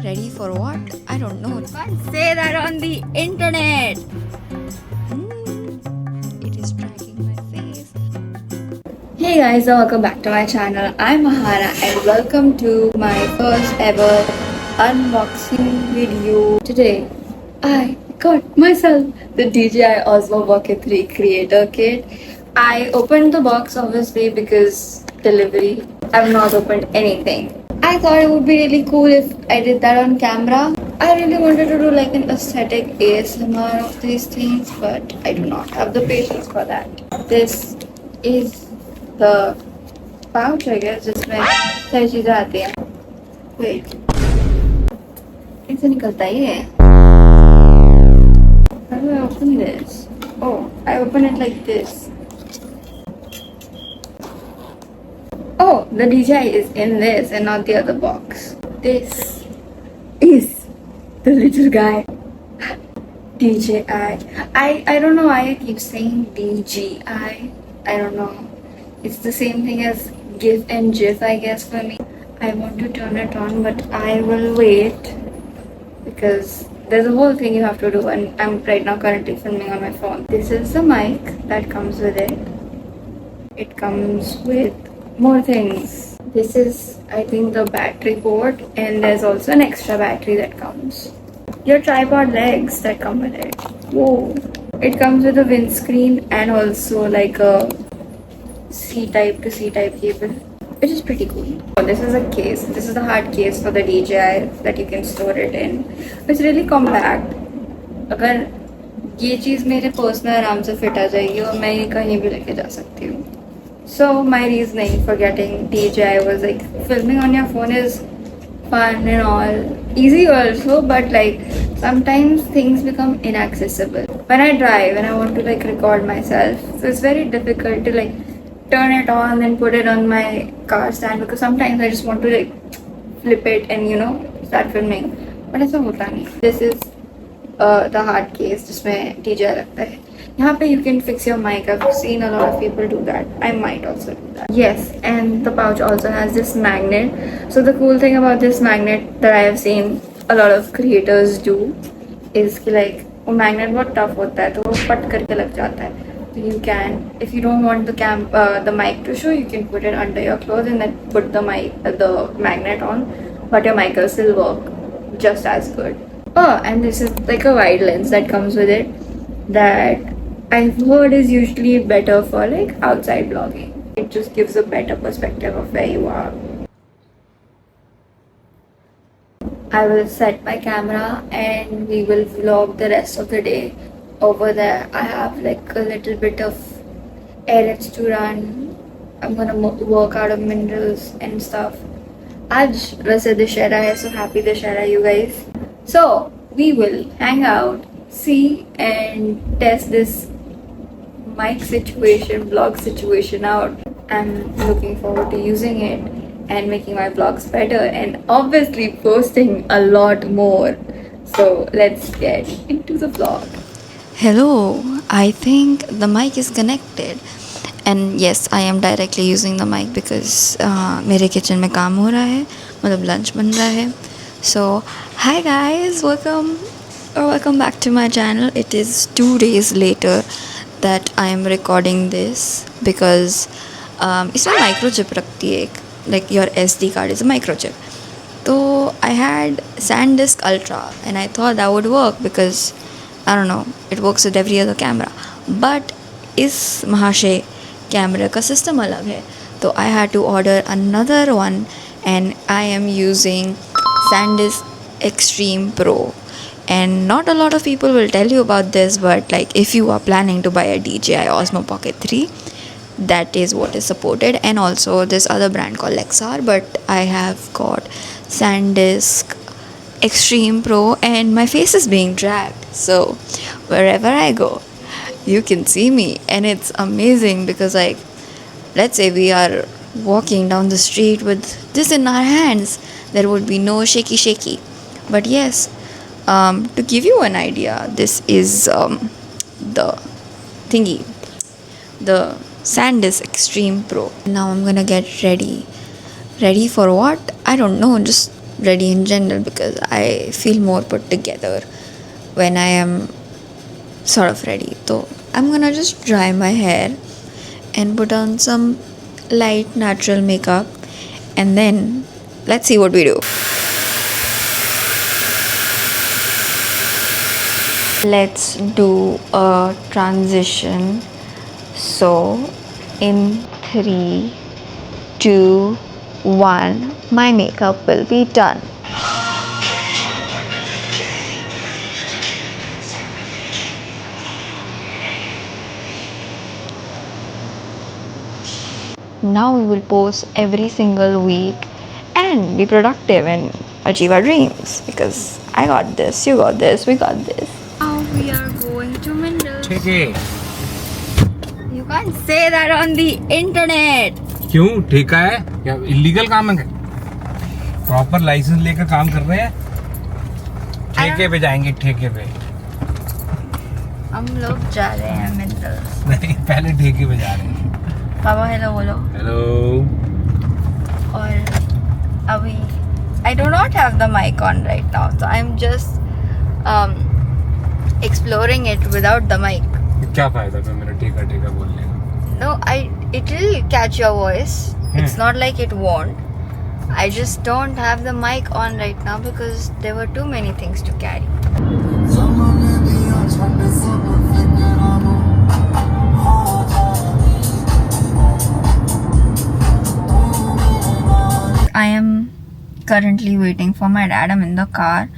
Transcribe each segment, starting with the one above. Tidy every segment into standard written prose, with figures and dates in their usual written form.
Ready for what? I don't know. Can't say that on the internet. It is tracking my face. Hey guys, welcome back to my channel. I'm Mahana and welcome to my first ever unboxing video. Today, I got myself the DJI Osmo Pocket 3 Creator Kit. I opened the box obviously because delivery. I've not opened anything. I thought it would be really cool if I did that on camera. I really wanted to do like an aesthetic ASMR of these things, but I do not have the patience for that. This is the pouch, I guess, जिसमें सारी चीजें आती हैं. Wait, कैसे निकलता है ये? How do I open this? Oh, I open it like this. Oh, the DJI is in this and not the other box. This is the little guy. DJI. I don't know why I keep saying DJI. I don't know. It's the same thing as GIF and GIF, I guess, for me. I want to turn it on, but I will wait because there's a whole thing you have to do, and I'm right now currently filming on my phone. This is the mic that comes with it. It comes with more things. This is, I think, the battery port, and there's also an extra battery that comes. Your tripod legs that come with it. Whoa! It comes with a windscreen and also like a C-type to C-type cable, which is pretty cool. This is a case. This is the hard case for the DJI that you can store it in. It's really compact. अगर ये चीज़ मेरे purse में आराम से fit आ जाएगी और मैं ये कहीं भी लेके जा सकती हूँ. So my reasoning for getting DJI was like filming on your phone is fun and all, easy also, but like sometimes things become inaccessible. When I drive and I want to like record myself, so it's very difficult to like turn it on and put it on my car stand because sometimes I just want to like flip it and start filming. But ऐसा होता नहीं. This is the hard case जिसमें DJI लगता है. यहाँ पे you can fix your mic. I've seen a lot of people do that. I might also do that. Yes, and the pouch also has this magnet. So the cool thing about this magnet that I have seen a lot of creators do is कि like वो magnet बहुत tough होता है तो वो फट करके लग जाता है. So you can, if you don't want the mic to show, you can put it under your clothes and then put the magnet on, but your mic will still work just as good. Oh, and this is like a wide lens that comes with it that I've heard is usually better for like outside vlogging. It just gives a better perspective of where you are. I will set my camera and we will vlog the rest of the day over there. I have like a little bit of errands to run. I'm gonna work out of minerals and stuff. आज वैसे दशहरा है, so happy Dussehra you guys. So we will hang out, see and test this mic situation, vlog situation out. I'm looking forward to using it and making my vlogs better and obviously posting a lot more. So let's get into the vlog. Hello, I think the mic is connected. And yes, I am directly using the mic because मेरे kitchen में काम हो रहा है, मतलब lunch बन रहा है. So hi guys, welcome back to my channel. It is 2 days later that I am recording this because इसमें microchip रखती है एक, like your SD card is a microchip. So I had SanDisk Ultra and I thought that would work because I don't know, it works with every other camera. But इस महाशय camera का system अलग है, तो I had to order another one and I am using SanDisk Extreme Pro. And not a lot of people will tell you about this, but like if you are planning to buy a DJI Osmo Pocket 3, that is what is supported. And also this other brand called Lexar, but I have got SanDisk Extreme Pro and my face is being dragged, so wherever I go you can see me, and it's amazing because like let's say we are walking down the street with this in our hands, there would be no shaky. But yes, to give you an idea, this is the thingy, the SanDisk Extreme Pro. Now I'm gonna get ready for what? I don't know, just ready in general because I feel more put together when I am sort of ready. So I'm gonna just dry my hair and put on some light natural makeup, and then let's see what we do. Let's do a transition. So, in 3, 2, 1, my makeup will be done. Now we will post every single week and be productive and achieve our dreams because I got this, you got this, we got this. Now we are going to Mendel's. ठेके You can't say that on the internet. क्यों ठेका है या illegal काम है? Proper licence लेकर काम कर रहे हैं, ठेके पे जाएंगे ठेके पे। हम लोग जा रहे हैं Mendel's. नहीं पहले ठेके पे जा रहे हैं। पापा हेलो बोलो. हेलो। और अभी I do not have the mic on right now, so I'm just exploring it without the mic. क्या फायदा फिर मेरा ठेका ठेका बोलने का? No, it will catch your voice. It's not like it won't. I just don't have the mic on right now because there were too many things to carry. I am currently waiting for my dad. I'm in the car.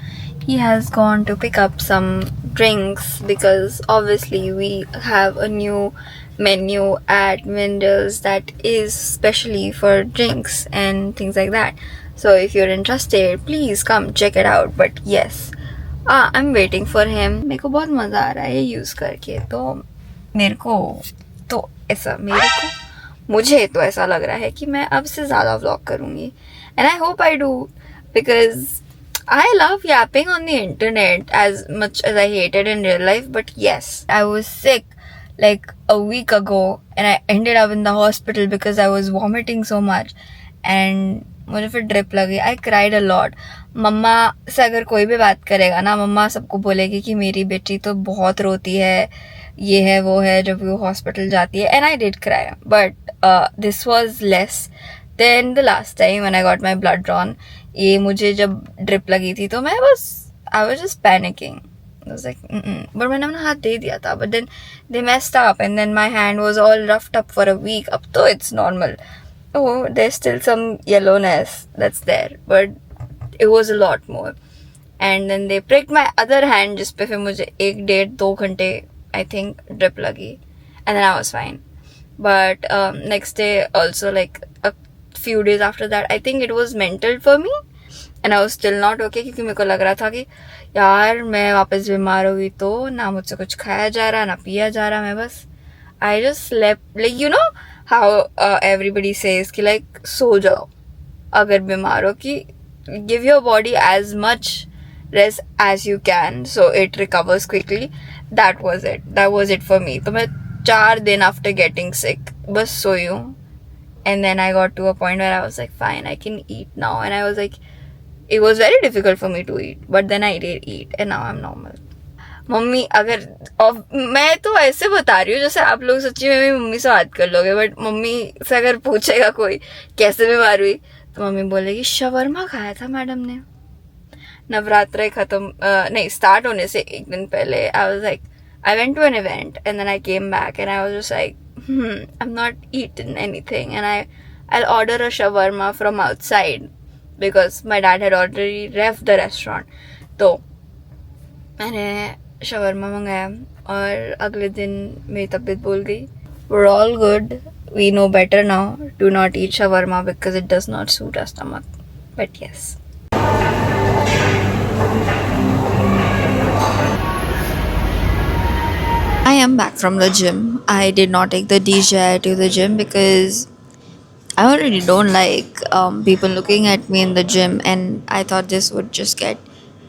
He has gone to pick up some drinks because obviously we have a new menu at Mendel's that is specially for drinks and things like that. So if you're interested, please come check it out. But yes, I'm waiting for him. मेरे को बहुत मज़ा आ रहा है use करके, तो मुझे तो ऐसा लग रहा है कि मैं अब से ज़्यादा व्लॉग करूँगी. And I hope I do because I love yapping on the internet as much as I hate it in real life. But yes, I was sick like a week ago and I ended up in the hospital because I was vomiting so much and मुझे फिर drip लगी. I cried a lot. मम्मा से अगर कोई भी बात करेगा ना, मम्मा सबको बोलेगी कि मेरी बेटी तो बहुत रोती है, ये है वो है जब वो हॉस्पिटल जाती है. And I did cry, but this was less than the last time when I got my blood drawn. ये मुझे जब ड्रिप लगी थी तो I was just panicking. I was like, but मैंने अपना हाथ दे दिया था, but then they messed up and then my hand was all roughed up for a week. अब तो it's normal. Oh, there's still some yellowness that's there, but it was a lot more. And then they pricked my other hand जिस पे फिर मुझे 1-1.5-2 घंटे I think drip लगी, and then I was fine. But next day also, like a few days after that, I think it was mental for me and I was still not okay क्योंकि मेरे को लग रहा था कि यार मैं वापस बीमार हुई तो ना मुझसे कुछ खाया जा रहा ना पिया जा रहा, मैं बस I just slept, like you know how everybody says कि like सो जाओ अगर बीमार हो, कि give your body as much rest as you can so it recovers quickly. That was it for me. तो मैं 4 दिन after getting sick बस सोई हूँ. And then I got to a point where I was like, fine, I can eat now. And I was like, it was very difficult for me to eat, but then I did eat and now I'm normal. Mummy अगर, और मैं तो ऐसे बता रही हूँ जैसे आप लोग सच्ची में मेरी मम्मी से बात कर लोगे, बट मम्मी से अगर पूछेगा कोई कैसे बीमार हुई तो मम्मी बोलेगी शवरमा खाया था मैडम ने नवरात्र खत्म नहीं स्टार्ट होने से एक दिन पहले. I was like, I went to an event and then I came back and I was just like, I'm not eating anything, and I'll order a shawarma from outside because my dad had already left the restaurant. तो मैंने shawarma मंगाया और अगले दिन मेरी तबीयत बोल गई. We're all good. We know better now. Do not eat shawarma because it does not suit our stomach. But yes. I am back from the gym. I did not take the DJI to the gym because I already don't like people looking at me in the gym, and I thought this would just get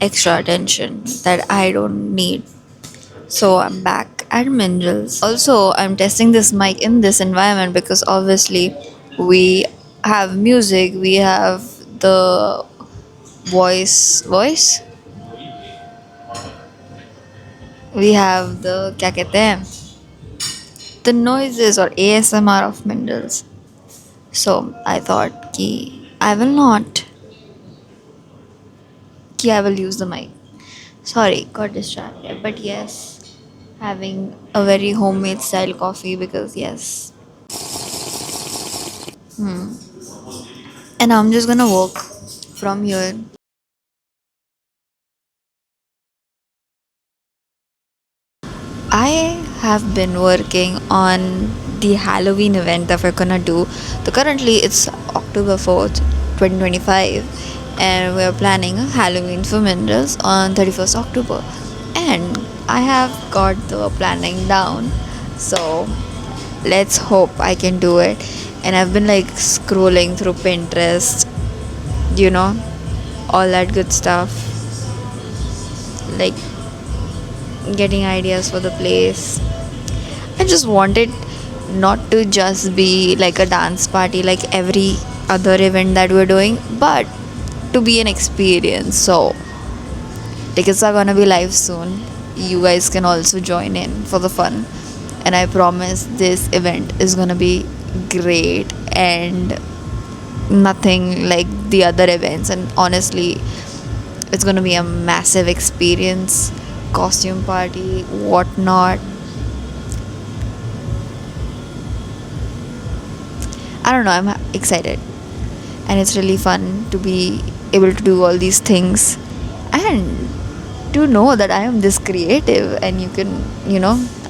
extra attention that I don't need. So I'm back at Mendel's. Also, I'm testing this mic in this environment because obviously we have music, we have the voice. We have the क्या कहते हैं, the noises or ASMR of Mindles. So I thought I will not I will use the mic. Sorry, got distracted. But yes, having a very homemade style coffee because yes. And I'm just gonna walk from here. I have been working on the Halloween event that we're gonna do. So currently it's October 4th, 2025, and we're planning a Halloween for Mindles on 31st October. And I have got the planning down, so let's hope I can do it. And I've been like scrolling through Pinterest, you know, all that good stuff, like getting ideas for the place. I just wanted not to just be like a dance party like every other event that we're doing, but to be an experience. So tickets are gonna be live soon. You guys can also join in for the fun. And I promise this event is gonna be great and nothing like the other events. And honestly, it's gonna be a massive experience. Costume party, whatnot. I don't know, I'm excited. And it's really fun to be able to do all these things and to know that I am this creative and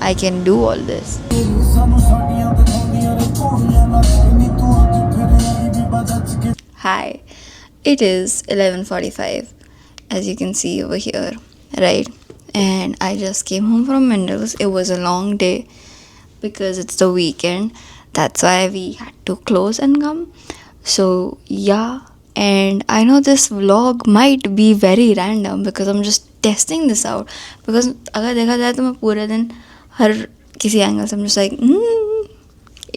I can do all this. Hi, it is 11:45, as you can see over here, right? And I just came home from Mindles. It was a long day because it's the weekend. That's why we had to close and come. So yeah, and I know this vlog might be very random because I'm just testing this out. Because अगर देखा जाए तो मैं पूरे दिन हर किसी angle से I'm just like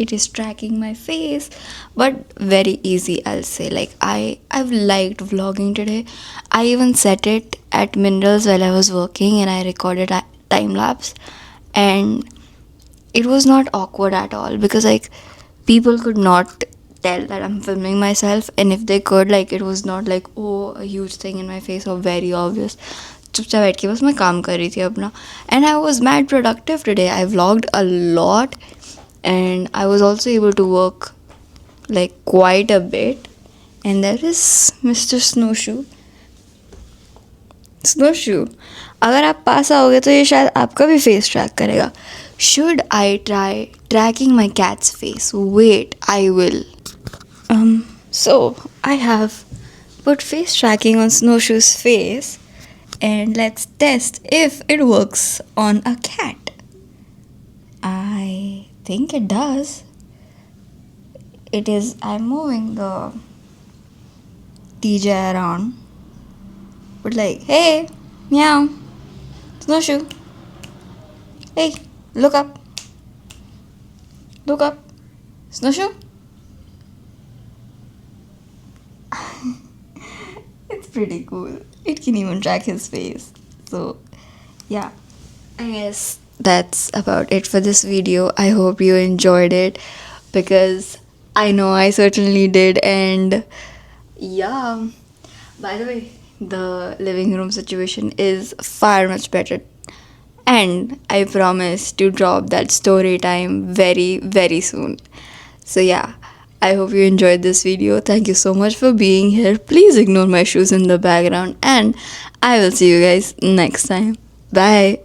it is tracking my face, but very easy, I'll say. Like I've liked vlogging today. I even set it at Mindles while I was working and I recorded a time lapse, and it was not awkward at all because like people could not tell that I'm filming myself, and if they could, like, it was not like, oh, a huge thing in my face or very obvious. चुपचाप बैठ के बस मैं काम कर रही थी अपना, and I was mad productive today. I vlogged a lot and I was also able to work like quite a bit. And there is Mr. Snowshoe. अगर आप पास आओगे तो ये शायद आपका भी फेस ट्रैक करेगा. Should I try tracking my cat's face? Wait, I will. So I have put face tracking on Snowshoe's face, and let's test if it works on a cat. I think it does. It is. I'm moving the TJ around, but like, hey, meow, Snowshoe, hey, look up, Snowshoe. It's pretty cool. It can even track his face. So yeah, I guess that's about it for this video. I hope you enjoyed it because I know I certainly did. And yeah, by the way, the living room situation is far much better, and I promise to drop that story time very, very soon. So yeah, I hope you enjoyed this video. Thank you so much for being here. Please ignore my shoes in the background, and I will see you guys next time. Bye.